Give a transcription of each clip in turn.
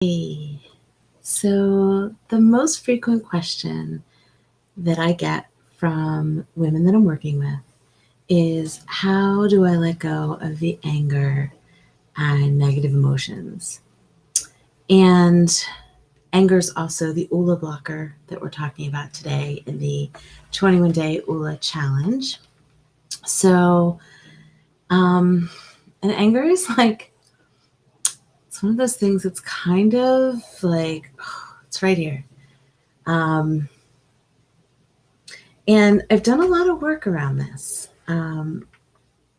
Hey, so the most frequent question that I get from women that I'm working with is how do I let go of the anger and negative emotions? And anger is also the ULA blocker that we're talking about today in the 21-day ULA challenge. So, and anger is it's one of those things that's kind of like, it's right here. And I've done a lot of work around this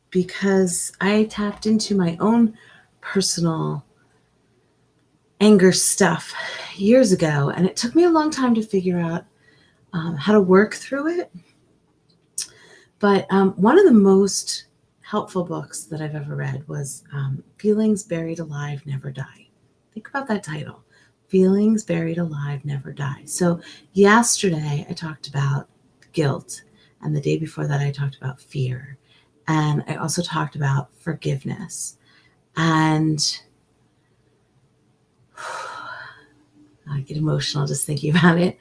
because I tapped into my own personal anger stuff years ago, and it took me a long time to figure out how to work through it. But one of the most helpful books that I've ever read was Feelings Buried Alive Never Die. Think about that title. Feelings Buried Alive Never Die. So yesterday I talked about guilt, and the day before that I talked about fear, and I also talked about forgiveness. And I get emotional just thinking about it.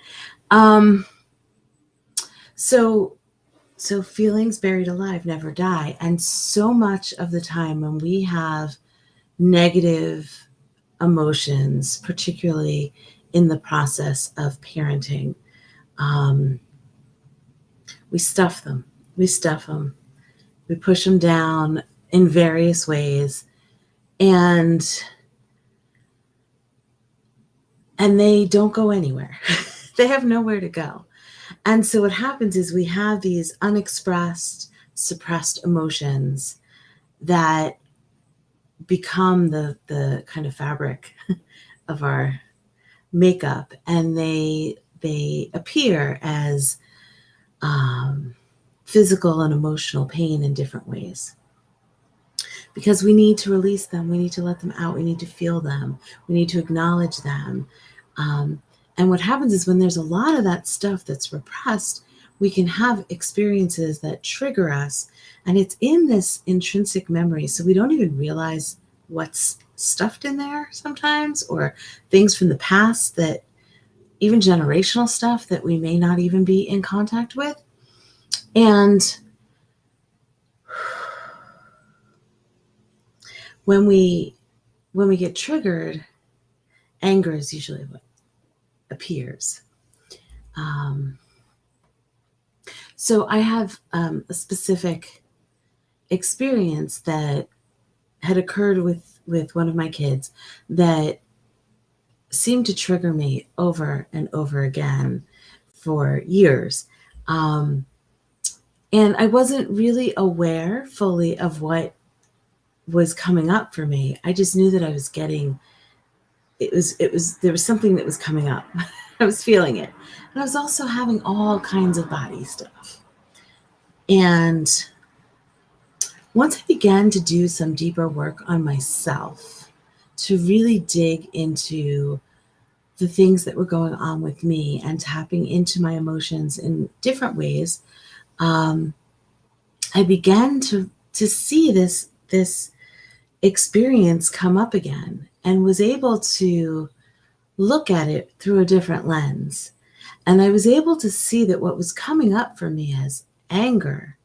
So feelings buried alive never die. And so much of the time when we have negative emotions, particularly in the process of parenting, we stuff them. We stuff them. We push them down in various ways, and they don't go anywhere. They have nowhere to go. And so what happens is we have these unexpressed, suppressed emotions that become the kind of fabric of our makeup, and they appear as physical and emotional pain in different ways. Because we need to release them, we need to let them out, we need to feel them, we need to acknowledge them. And what happens is when there's a lot of that stuff that's repressed, we can have experiences that trigger us, and it's in this intrinsic memory, so we don't even realize what's stuffed in there sometimes, or things from the past, that even generational stuff that we may not even be in contact with. And when we get triggered, anger is usually what appears. So I have a specific experience that had occurred with one of my kids that seemed to trigger me over and over again for years. And I wasn't really aware fully of what was coming up for me. I just knew that I was getting, there was something that was coming up. I was feeling it. And I was also having all kinds of body stuff. And once I began to do some deeper work on myself, to really dig into the things that were going on with me and tapping into my emotions in different ways, I began to see this experience come up again, and was able to look at it through a different lens. And I was able to see that what was coming up for me as anger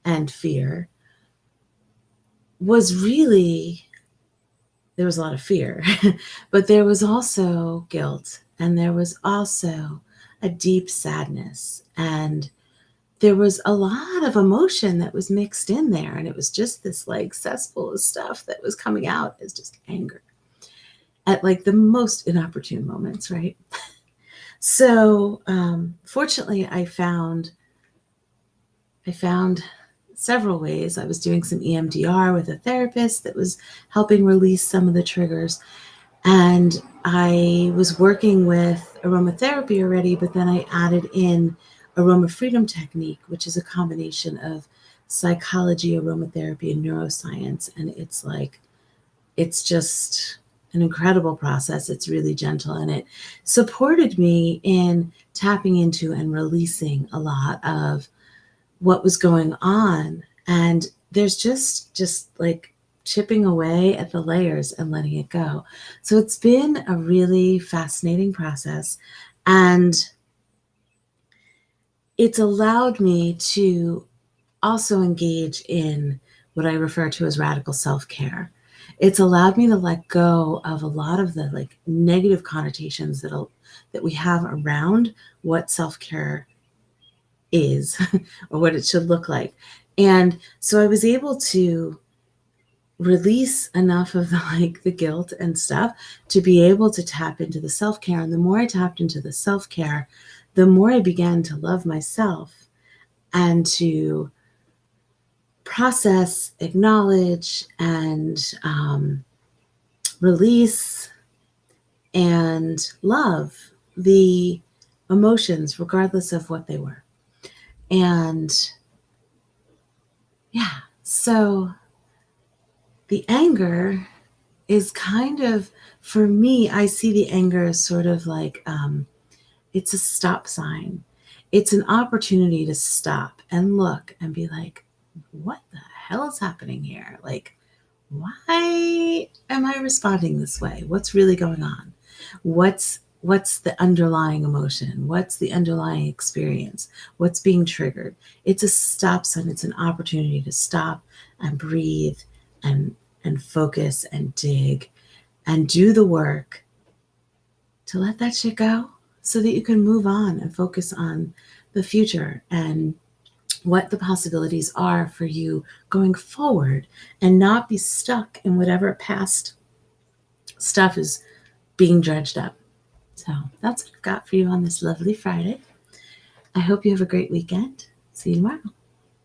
and fear was really, there was a lot of fear, but there was also guilt, and there was also a deep sadness, and there was a lot of emotion that was mixed in there. And it was just this like cesspool of stuff that was coming out as just anger at like the most inopportune moments, right? So fortunately, I found several ways. I was doing some EMDR with a therapist that was helping release some of the triggers. And I was working with aromatherapy already, but then I added in aroma freedom technique, which is a combination of psychology, aromatherapy, and neuroscience. And it's just an incredible process. It's really gentle, and it supported me in tapping into and releasing a lot of what was going on. And there's just like chipping away at the layers and letting it go. So it's been a really fascinating process, and it's allowed me to also engage in what I refer to as radical self-care. It's allowed me to let go of a lot of the like negative connotations that we have around what self-care is or what it should look like. And so I was able to release enough of the guilt and stuff to be able to tap into the self-care. And the more I tapped into the self-care, the more I began to love myself and to process, acknowledge, and release and love the emotions, regardless of what they were. And yeah, so the anger is kind of, for me, I see the anger as sort of like it's a stop sign. It's an opportunity to stop and look and be like, what the hell is happening here? Like, why am I responding this way? What's really going on? What's the underlying emotion? What's the underlying experience? What's being triggered? It's a stop sign. It's an opportunity to stop and breathe and focus and dig and do the work to let that shit go so that you can move on and focus on the future and what the possibilities are for you going forward, and not be stuck in whatever past stuff is being dredged up. So that's what I've got for you on this lovely Friday. I hope you have a great weekend. See you tomorrow.